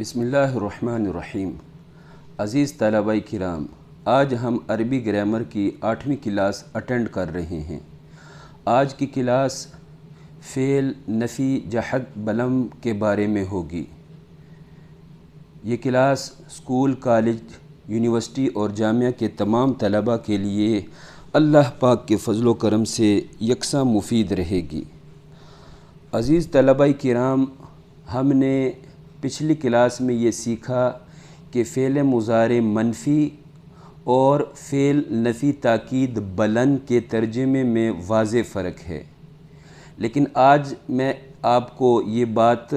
بسم اللہ الرحمن الرحیم۔ عزیز طلباء کرام، آج ہم عربی گرامر کی 8ویں کلاس اٹینڈ کر رہے ہیں۔ آج کی کلاس فعل، نفی، جہد، بلم کے بارے میں ہوگی۔ یہ کلاس اسکول، کالج، یونیورسٹی اور جامعہ کے تمام طلباء کے لیے اللہ پاک کے فضل و کرم سے یکساں مفید رہے گی۔ عزیز طلباء کرام، ہم نے پچھلی کلاس میں یہ سیکھا کہ فعل مضارع منفی اور فعل نفی تاکید بلند کے ترجمے میں واضح فرق ہے، لیکن آج میں آپ کو یہ بات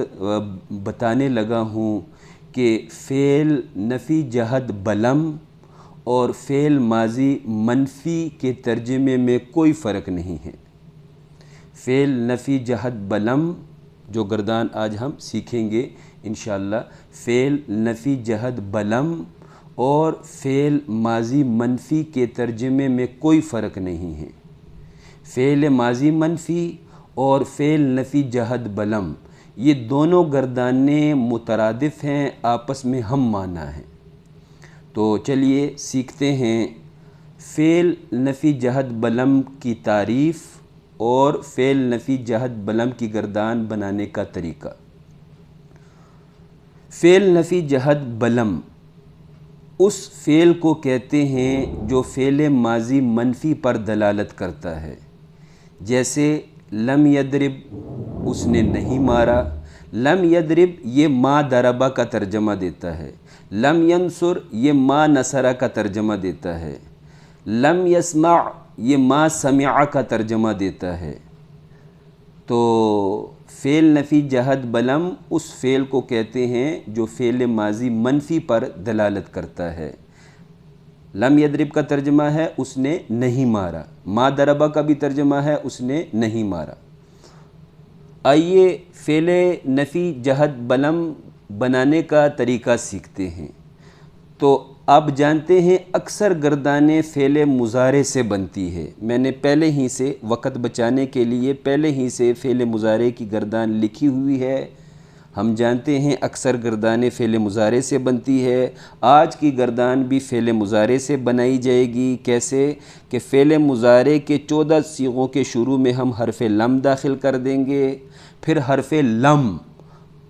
بتانے لگا ہوں کہ فعل نفی جہد بلم اور فعل ماضی منفی کے ترجمے میں کوئی فرق نہیں ہے۔ فعل نفی جہد بلم جو گردان آج ہم سیکھیں گے انشاءاللہ، فعل نفی جہد بلم اور فعل ماضی منفی کے ترجمے میں کوئی فرق نہیں ہے۔ فعل ماضی منفی اور فعل نفی جہد بلم یہ دونوں گردانیں مترادف ہیں، آپس میں ہم معنی ہیں۔ تو چلیے سیکھتے ہیں فعل نفی جہد بلم کی تعریف اور فعل نفی جہد بلم کی گردان بنانے کا طریقہ۔ فعل نفی جہد بلم اس فعل کو کہتے ہیں جو فعل ماضی منفی پر دلالت کرتا ہے، جیسے لم یضرب، اس نے نہیں مارا۔ لم یضرب یہ ما ضربہ کا ترجمہ دیتا ہے۔ لم ینصر یہ ما نصرہ کا ترجمہ دیتا ہے۔ لم یسمع یہ ما سمع کا ترجمہ دیتا ہے۔ تو فعل نفی جہد بلم اس فعل کو کہتے ہیں جو فعل ماضی منفی پر دلالت کرتا ہے۔ لم یضرب کا ترجمہ ہے اس نے نہیں مارا، ما ضربہ کا بھی ترجمہ ہے اس نے نہیں مارا۔ آئیے فعل نفی جہد بلم بنانے کا طریقہ سیکھتے ہیں۔ تو آپ جانتے ہیں اکثر گردانیں فعل مضارع سے بنتی ہے۔ میں نے پہلے ہی سے وقت بچانے کے لیے پہلے ہی سے فعل مضارع کی گردان لکھی ہوئی ہے۔ ہم جانتے ہیں اکثر گردانیں فعل مضارع سے بنتی ہے۔ آج کی گردان بھی فعل مضارع سے بنائی جائے گی۔ کیسے کہ فعل مضارع کے 14 صیغوں کے شروع میں ہم حرف لم داخل کر دیں گے، پھر حرف لم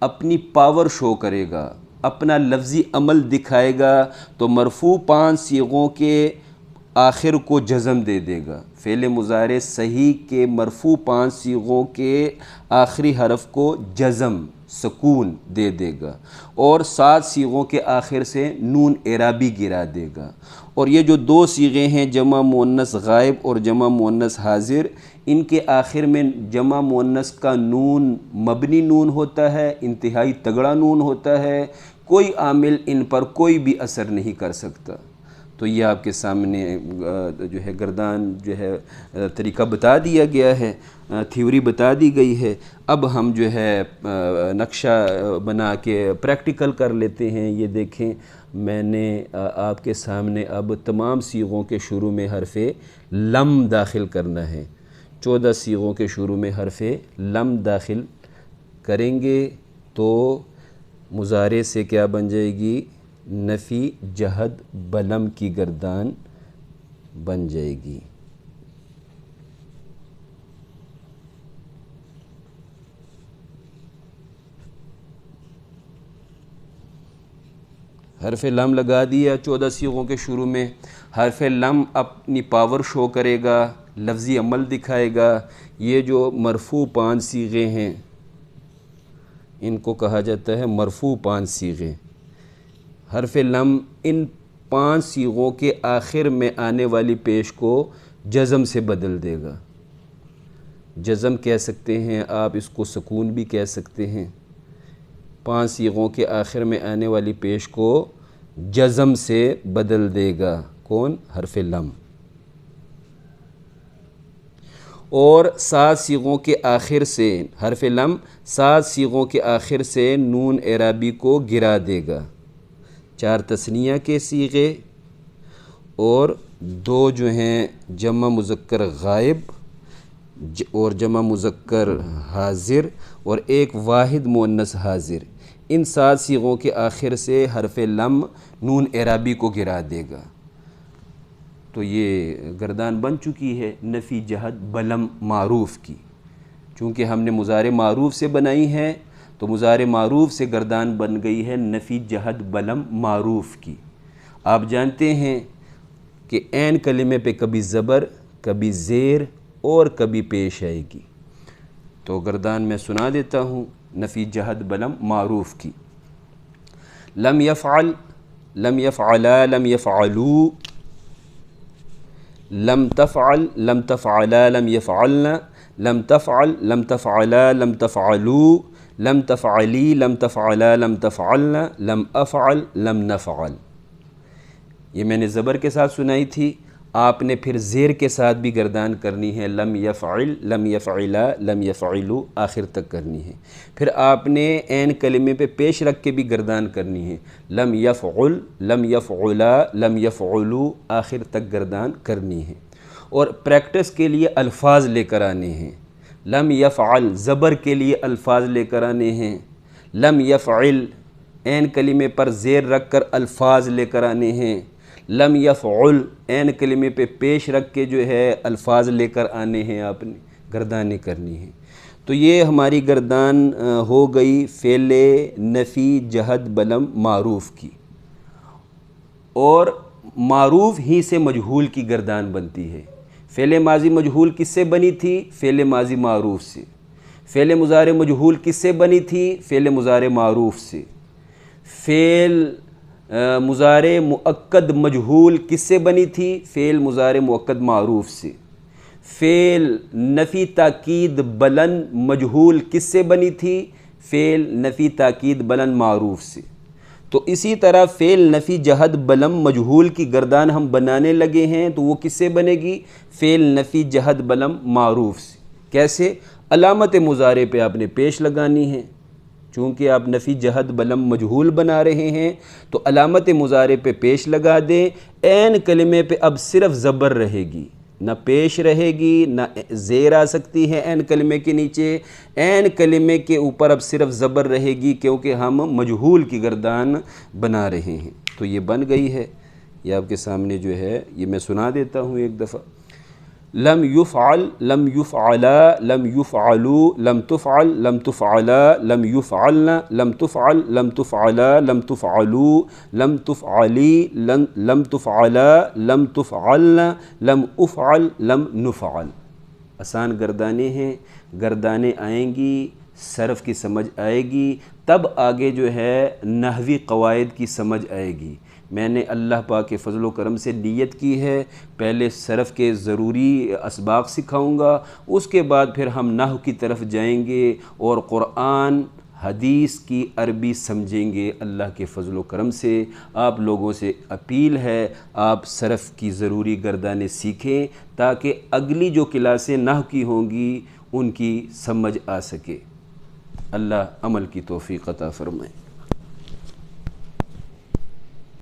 اپنی پاور شو کرے گا، اپنا لفظی عمل دکھائے گا، تو مرفوع 5 صیغوں کے آخر کو جزم دے دے گا۔ فعل مضارع صحیح کے مرفوع 5 صیغوں کے آخری حرف کو جزم، سکون دے دے گا، اور 7 صیغوں کے آخر سے نون اعرابی گرا دے گا۔ اور یہ جو 2 صیغے ہیں جمع مؤنث غائب اور جمع مؤنث حاضر، ان کے آخر میں جمع مؤنث کا نون مبنی نون ہوتا ہے، انتہائی تگڑا نون ہوتا ہے، کوئی عامل ان پر کوئی بھی اثر نہیں کر سکتا۔ تو یہ آپ کے سامنے جو ہے گردان جو ہے طریقہ بتا دیا گیا ہے، تھیوری بتا دی گئی ہے۔ اب ہم جو ہے نقشہ بنا کے پریکٹیکل کر لیتے ہیں۔ یہ دیکھیں، میں نے آپ کے سامنے اب تمام صیغوں کے شروع میں حرف لم داخل کرنا ہے۔ 14 صیغوں کے شروع میں حرف لم داخل کریں گے تو مضارع سے کیا بن جائے گی؟ نفی جہد بلم کی گردان بن جائے گی۔ حرف لم لگا دیا 14 صیغوں کے شروع میں۔ حرف لم اپنی پاور شو کرے گا، لفظی عمل دکھائے گا۔ یہ جو مرفوع 5 صیغے ہیں ان کو کہا جاتا ہے مرفوع 5 صیغے۔ حرف لم ان 5 صیغوں کے آخر میں آنے والی پیش کو جزم سے بدل دے گا۔ جزم کہہ سکتے ہیں آپ، اس کو سکون بھی کہہ سکتے ہیں۔ 5 صیغوں کے آخر میں آنے والی پیش کو جزم سے بدل دے گا۔ کون؟ حرف لم۔ اور 7 صیغوں کے آخر سے حرف لم 7 صیغوں کے آخر سے نون اعرابی کو گرا دے گا۔ 4 تثنیہ کے صیغے اور 2 جو ہیں جمع مذکر غائب اور جمع مذکر حاضر اور ایک واحد مؤنث حاضر، ان 7 صیغوں کے آخر سے حرف لم نون اعرابی کو گرا دے گا۔ تو یہ گردان بن چکی ہے نفی جہد بلم معروف کی۔ چونکہ ہم نے مضارع معروف سے بنائی ہے تو مضارع معروف سے گردان بن گئی ہے نفی جہد بلم معروف کی۔ آپ جانتے ہیں کہ عین کلمے پہ کبھی زبر، کبھی زیر اور کبھی پیش آئے گی۔ تو گردان میں سنا دیتا ہوں نفی جہد بلم معروف کی۔ لم یفعل، لم یفعلا، لم یفعلو، لم تفعل، لم تفعلا، لم یفعلن، لم تفعل، لم تفعلا، لم تفعلو، لم تفعلی، لم تفعلا، لم تفعلن، لم افعل، لم نفعل۔ یہ میں نے زبر کے ساتھ سنائی تھی، آپ نے پھر زیر کے ساتھ بھی گردان کرنی ہے، لم یفعل، لم یفعلا، لم یفعلو آخر تک کرنی ہے۔ پھر آپ نے عین کلمے پہ پیش رکھ کے بھی گردان کرنی ہے، لم یفعل، لم یفعلا، لم یفعلو آخر تک گردان کرنی ہے۔ اور پریکٹس کے لیے الفاظ لے کر آنے ہیں۔ لم یفعل زبر کے لیے الفاظ لے کر آنے ہیں، لم یفعل عین کلمے پر زیر رکھ کر الفاظ لے کر آنے ہیں، لم یفعل عین کلمے پہ پیش رکھ کے جو ہے الفاظ لے کر آنے ہیں، آپ نے گردانیں کرنی ہیں۔ تو یہ ہماری گردان ہو گئی فعل نفی جہد بلم معروف کی۔ اور معروف ہی سے مجہول کی گردان بنتی ہے۔ فعل ماضی مجہول کس سے بنی تھی؟ فعل ماضی معروف سے۔ فعل مضارع مجہول کس سے بنی تھی؟ فعل مضارع معروف سے۔ فعل مضارع مؤکد مجہول کس سے بنی تھی؟ فعل مضارع مؤکد معروف سے۔ فعل نفی تاکید بلند مجہول کس سے بنی تھی؟ فعل نفی تاکید بلند معروف سے۔ تو اسی طرح فعل نفی جہد بلم مجہول کی گردان ہم بنانے لگے ہیں، تو وہ کس سے بنے گی؟ فعل نفی جہد بلم معروف سے۔ کیسے؟ علامت مضارع پہ آپ نے پیش لگانی ہے، چونکہ آپ نفی جہد بلم مجہول بنا رہے ہیں تو علامت مضارع پہ پیش لگا دیں۔ عین کلمے پہ اب صرف زبر رہے گی، نہ پیش رہے گی، نہ زیر آ سکتی ہے عین کلمے کے نیچے۔ عین کلمے کے اوپر اب صرف زبر رہے گی، کیونکہ ہم مجہول کی گردان بنا رہے ہیں۔ تو یہ بن گئی ہے، یہ آپ کے سامنے جو ہے یہ میں سنا دیتا ہوں ایک دفعہ۔ لم یفعل، لم یفعلا، لم یفعلو، لم تفعل، لم تفعلا، لم یفعلن، لم تفعل، لم تفعلا، لم تفعلو، لم تفعلی، لم تفعلا، لم تفعلن، لم افعل، لم نفعل۔ آسان گردانیں ہیں، گردانیں آئیں گی، صرف کی سمجھ آئے گی، تب آگے جو ہے نحوی قواعد کی سمجھ آئے گی۔ میں نے اللہ پاک کے فضل و کرم سے نیت کی ہے، پہلے صرف کے ضروری اسباق سکھاؤں گا، اس کے بعد پھر ہم نحو کی طرف جائیں گے اور قرآن حدیث کی عربی سمجھیں گے اللہ کے فضل و کرم سے۔ آپ لوگوں سے اپیل ہے آپ صرف کی ضروری گردانیں سیکھیں تاکہ اگلی جو کلاسیں نحو کی ہوں گی ان کی سمجھ آ سکے۔ اللہ عمل کی توفیق عطا فرمائے۔